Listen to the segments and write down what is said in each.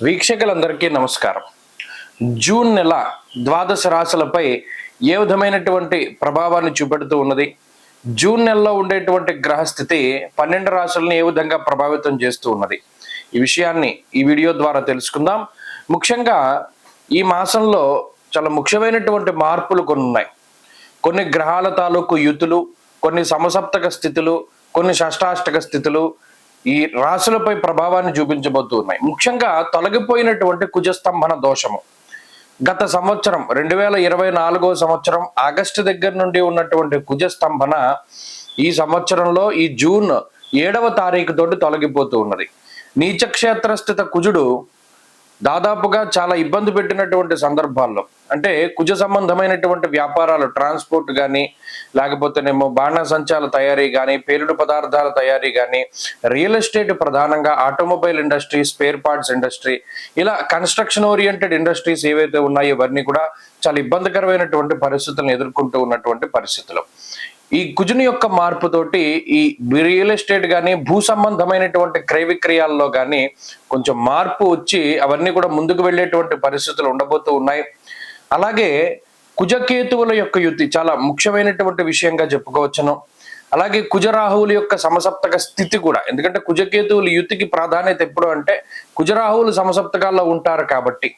వీక్షకులందరికీ నమస్కారం. జూన్ నెల ద్వాదశ రాశులపై ఏ విధమైనటువంటి ప్రభావాన్ని చూపెడుతూ ఉన్నది, జూన్ నెలలో ఉండేటువంటి గ్రహస్థితి 12 రాశులను ఏ విధంగా ప్రభావితం చేస్తూ ఉన్నది, ఈ విషయాన్ని ఈ వీడియో ద్వారా తెలుసుకుందాం. ముఖ్యంగా ఈ మాసంలో చాలా ముఖ్యమైనటువంటి మార్పులు కొన్ని ఉన్నాయి. కొన్ని గ్రహాల తాలూకు యుతులు, కొన్ని సమసప్తక స్థితులు, కొన్ని షష్టాష్టక స్థితులు ఈ రాశులపై ప్రభావాన్ని చూపించబోతూ ఉన్నాయి. ముఖ్యంగా తొలగిపోయినటువంటి కుజస్తంభన దోషము గత సంవత్సరం 2024 సంవత్సరం ఆగస్టు దగ్గర నుండి ఉన్నటువంటి కుజస్తంభన ఈ సంవత్సరంలో ఈ జూన్ 7వ తారీఖు తోటి తొలగిపోతూ ఉన్నది. నీచక్షేత్రస్థిత కుజుడు దాదాపుగా చాలా ఇబ్బంది పెట్టినటువంటి సందర్భాల్లో, అంటే కుజ సంబంధమైనటువంటి వ్యాపారాలు, ట్రాన్స్పోర్ట్ కానీ, లేకపోతేనేమో బాణసంచాల తయారీ కానీ, పేలుడు పదార్థాల తయారీ కానీ, రియల్ ఎస్టేట్ ప్రధానంగా automobile industry, spare parts industry, ఇలా కన్స్ట్రక్షన్ ఓరియంటెడ్ ఇండస్ట్రీస్ ఏవైతే ఉన్నాయో ఇవన్నీ కూడా చాలా ఇబ్బందికరమైనటువంటి పరిస్థితులను ఎదుర్కొంటూ ఉన్నటువంటి పరిస్థితులు. ఈ కుజుని యొక్క మార్పుతోటి ఈ రియల్ ఎస్టేట్ కానీ, భూ సంబంధమైనటువంటి క్రయ విక్రయాల్లో కానీ కొంచెం మార్పు వచ్చి అవన్నీ కూడా ముందుకు వెళ్ళేటువంటి పరిస్థితులు ఉండబోతూ ఉన్నాయి. అలాగే కుజకేతువుల యొక్క యుతి చాలా ముఖ్యమైనటువంటి విషయంగా చెప్పుకోవచ్చును. అలాగే కుజరాహువుల యొక్క సమసప్తక స్థితి కూడా, ఎందుకంటే కుజకేతువుల యుతికి ప్రాధాన్యత ఎప్పుడు అంటే కుజరాహువులు సమసప్తకాల్లో ఉంటారు కాబట్టి.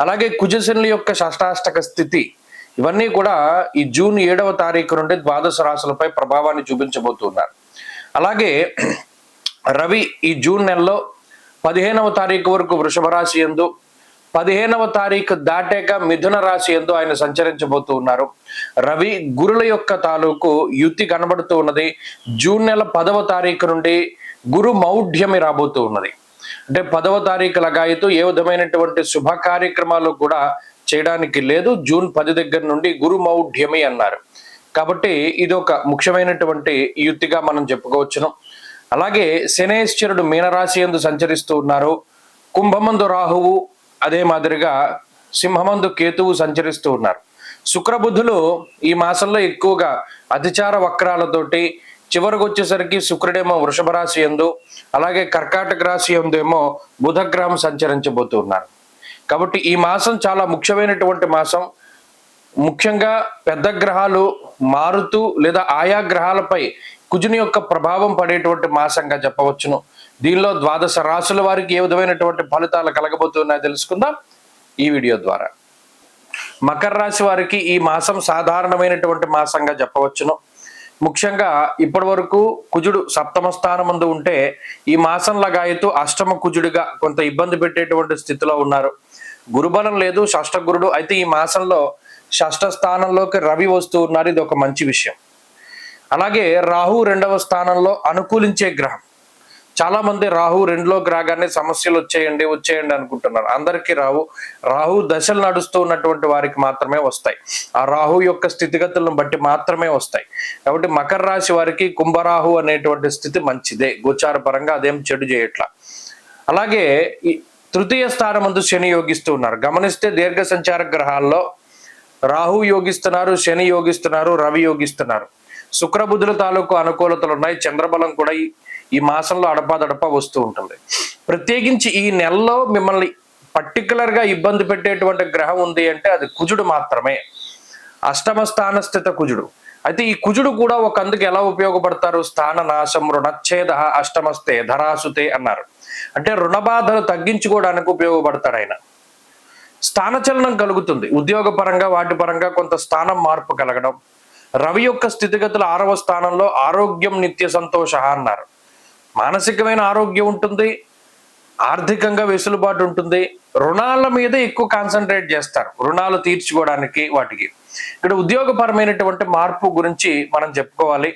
అలాగే కుజశనుల యొక్క షష్టాష్టక స్థితి, ఇవన్నీ కూడా ఈ జూన్ 7వ తారీఖు నుండి ద్వాదశ రాశులపై ప్రభావాన్ని చూపించబోతున్నారు. అలాగే రవి ఈ జూన్ నెలలో 15వ తారీఖు వరకు వృషభ రాశి యందు, 15వ తారీఖు దాటాక మిథున రాశి యందు ఆయన సంచరించబోతూ ఉన్నారు. రవి గురుల యొక్క తాలూకు యుతి కనబడుతూ ఉన్నది. జూన్ నెల 10వ తారీఖు నుండి గురు మౌఢ్యమి రాబోతూ ఉన్నది. అంటే 10వ తారీఖు లగాయతూ ఏ విధమైనటువంటి శుభ కార్యక్రమాలు కూడా చేయడానికి లేదు. జూన్ 10 దగ్గర నుండి గురు మౌఢ్యమి అన్నారు కాబట్టి ఇది ఒక ముఖ్యమైనటువంటి యుతిగా మనం చెప్పుకోవచ్చును. అలాగే శనేశ్వరుడు మీనరాశి యందు సంచరిస్తూ ఉన్నారు. కుంభమందు రాహువు, అదే మాదిరిగా సింహమందు కేతువు సంచరిస్తూ ఉన్నారు. శుక్రబుధులు ఈ మాసంలో ఎక్కువగా అతిచార వక్రాలతోటి చివరికి వచ్చేసరికి శుక్రుడేమో వృషభ రాశి యందు, అలాగే కర్కాటక రాశి యందు ఏమో బుధగ్రహం సంచరించబోతూ ఉన్నారు. కాబట్టి ఈ మాసం చాలా ముఖ్యమైనటువంటి మాసం. ముఖ్యంగా పెద్ద గ్రహాలు మారుతూ లేదా ఆయా గ్రహాలపై కుజుని యొక్క ప్రభావం పడేటువంటి మాసంగా చెప్పవచ్చును. దీనిలో ద్వాదశ రాశుల వారికి ఏ విధమైనటువంటి ఫలితాలు కలగబోతున్నాయో తెలుసుకుందాం ఈ వీడియో ద్వారా. మకర రాశి వారికి ఈ మాసం సాధారణమైనటువంటి మాసంగా చెప్పవచ్చును. ముఖ్యంగా ఇప్పటి వరకు కుజుడు సప్తమ స్థానం ముందు ఉంటే ఈ మాసం లగాయతూ అష్టమ కుజుడిగా కొంత ఇబ్బంది పెట్టేటువంటి స్థితిలో ఉన్నారు. గురుబలం లేదు, షష్ఠ గురుడు. అయితే ఈ మాసంలో షష్ఠ స్థానంలోకి రవి వస్తూ ఉన్నారు, ఇది ఒక మంచి విషయం. అలాగే రాహు 2వ స్థానంలో అనుకూలించే గ్రహం. చాలా మంది రాహు 2లోకి రాగానే సమస్యలు వచ్చేయండి అనుకుంటున్నారు. అందరికీ రాహు దశలు నడుస్తూ ఉన్నటువంటి వారికి మాత్రమే వస్తాయి. ఆ రాహు యొక్క స్థితిగతులను బట్టి మాత్రమే వస్తాయి. కాబట్టి మకర రాశి వారికి కుంభరాహు అనేటువంటి స్థితి మంచిదే, గోచార పరంగా అదేం చెడు చేయట్లా. అలాగే ఈ 3వ స్థానం ముందు శని యోగిస్తూ ఉన్నారు. గమనిస్తే దీర్ఘ సంచార గ్రహాల్లో రాహు యోగిస్తున్నారు, శని యోగిస్తున్నారు, రవి యోగిస్తున్నారు. శుక్రబుధుల తాలూకు అనుకూలతలు ఉన్నాయి. చంద్రబలం కూడా ఈ మాసంలో అడపాదడపా వస్తూ ఉంటుంది. ప్రత్యేకించి ఈ నెలలో మిమ్మల్ని పర్టికులర్ గా ఇబ్బంది పెట్టేటువంటి గ్రహం ఉంది అంటే అది కుజుడు మాత్రమే, అష్టమ స్థాన స్థిత కుజుడు. అయితే ఈ కుజుడు కూడా ఒక అందుకు ఎలా ఉపయోగపడతారు, స్థాన నాశం రుణచ్ఛేద అష్టమస్తే ధరాసుతే అన్నారు. అంటే రుణబాధలు తగ్గించుకోవడానికి ఉపయోగపడతాడు ఆయన. స్థానచలనం కలుగుతుంది, ఉద్యోగ పరంగా వాటి పరంగా కొంత స్థానం మార్పు కలగడం. రవి యొక్క స్థితిగతులు 6వ స్థానంలో ఆరోగ్యం నిత్య సంతోష అన్నారు. మానసికమైన ఆరోగ్యం ఉంటుంది, ఆర్థికంగా వెసులుబాటు ఉంటుంది. రుణాల మీద ఎక్కువ కాన్సన్ట్రేట్ చేస్తారు, రుణాలు తీర్చుకోవడానికి వాటికి. ఇక్కడ ఉద్యోగపరమైనటువంటి మార్పు గురించి మనం చెప్పుకోవాలి.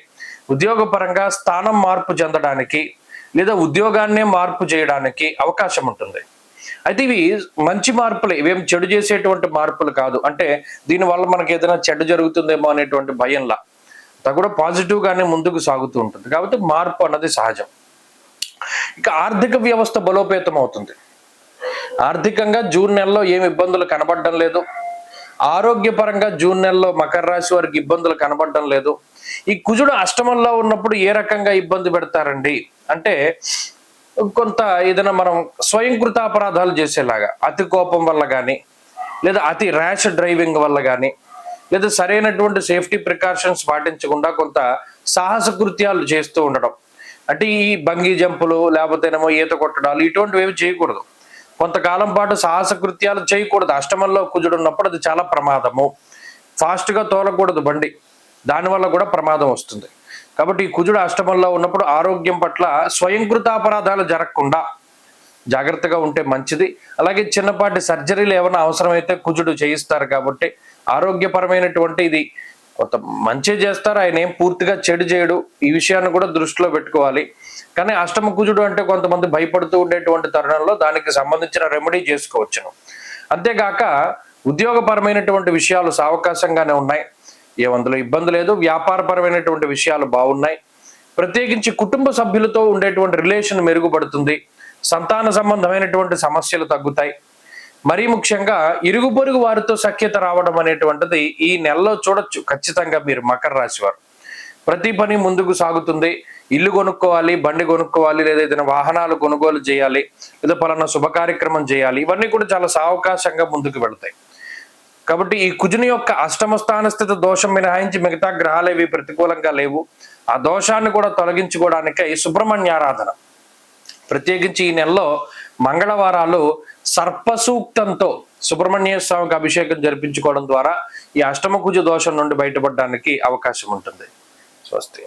ఉద్యోగపరంగా స్థానం మార్పు చెందడానికి లేదా ఉద్యోగాన్నే మార్పు చేయడానికి అవకాశం ఉంటుంది. అయితే ఇవి మంచి మార్పులు, ఇవేం చెడు చేసేటువంటి మార్పులు కాదు. అంటే దీనివల్ల మనకి ఏదైనా చెడు జరుగుతుందేమో అనేటువంటి భయంలా కూడా పాజిటివ్ గానే ముందుకు సాగుతూ ఉంటుంది. కాబట్టి మార్పు అన్నది సహజం. ఇక ఆర్థిక వ్యవస్థ బలోపేతం అవుతుంది. ఆర్థికంగా జూన్ నెలలో ఏమి ఇబ్బందులు కనబడడం లేదు. ఆరోగ్యపరంగా జూన్ నెలలో మకర రాశి వారికి ఇబ్బందులు కనబడడం లేదు. ఈ కుజుడు అష్టమంలో ఉన్నప్పుడు ఏ రకంగా ఇబ్బంది పెడతారండి అంటే కొంత ఏదైనా మనం స్వయంకృత అపరాధాలు చేసేలాగా, అతి కోపం వల్ల కానీ, లేదా అతి ర్యాష్ డ్రైవింగ్ వల్ల కానీ, లేదా సరైనటువంటి సేఫ్టీ ప్రికాషన్స్ పాటించకుండా కొంత సాహస కృత్యాలు చేస్తూ ఉండడం, అంటే ఈ బంగీ జంపులు లేకపోతేనేమో ఈత కొట్టడాలు ఇటువంటివి ఏమి చేయకూడదు. కొంతకాలం పాటు సాహస కృత్యాలు చేయకూడదు. అష్టమంలో కుజుడు ఉన్నప్పుడు అది చాలా ప్రమాదము. ఫాస్ట్గా తోలకూడదు బండి, దానివల్ల కూడా ప్రమాదం వస్తుంది. కాబట్టి ఈ కుజుడు అష్టమంలో ఉన్నప్పుడు ఆరోగ్యం పట్ల స్వయంకృత అపరాధాలు జరగకుండా జాగ్రత్తగా ఉంటే మంచిది. అలాగే చిన్నపాటి సర్జరీలు ఏమైనా అవసరమైతే కుజుడు చేయిస్తారు కాబట్టి ఆరోగ్యపరమైనటువంటి ఇది కొంత మంచి చేస్తారు, ఆయన ఏం పూర్తిగా చెడు చేయడు. ఈ విషయాన్ని కూడా దృష్టిలో పెట్టుకోవాలి. కానీ అష్టమ కుజుడు అంటే కొంతమంది భయపడుతూ ఉండేటువంటి తరుణంలో దానికి సంబంధించిన రెమెడీ చేసుకోవచ్చును. అంతేగాక ఉద్యోగపరమైనటువంటి విషయాలు సావకాశంగానే ఉన్నాయి, ఏమందులో ఇబ్బంది లేదు. వ్యాపారపరమైనటువంటి విషయాలు బాగున్నాయి. ప్రత్యేకించి కుటుంబ సభ్యులతో ఉండేటువంటి రిలేషన్ మెరుగుపడుతుంది. సంతాన సంబంధమైనటువంటి సమస్యలు తగ్గుతాయి. మరీ ముఖ్యంగా ఇరుగు పొరుగు వారితో సఖ్యత రావడం అనేటువంటిది ఈ నెలలో చూడొచ్చు ఖచ్చితంగా. మీరు మకర రాశి వారు ప్రతి పని ముందుకు సాగుతుంది. ఇల్లు కొనుక్కోవాలి, బండి కొనుక్కోవాలి, లేదా ఏదైనా వాహనాలు కొనుగోలు చేయాలి, లేదా పలానా శుభ కార్యక్రమం చేయాలి, ఇవన్నీ కూడా చాలా సావకాశంగా ముందుకు వెళతాయి. కాబట్టి ఈ కుజుని యొక్క అష్టమ స్థాన స్థితి దోషం మినహాయించి మిగతా గ్రహాలు ఏవి ప్రతికూలంగా లేవు. ఆ దోషాన్ని కూడా తొలగించుకోవడానికై సుబ్రహ్మణ్యారాధన, ప్రత్యేకించి ఈ నెలలో మంగళవారాలు సర్పసూక్తంతో సుబ్రహ్మణ్య స్వామికి అభిషేకం జరిపించుకోవడం ద్వారా ఈ అష్టమ కుజ దోషం నుండి బయటపడడానికి అవకాశం ఉంటుంది. స్వస్తి.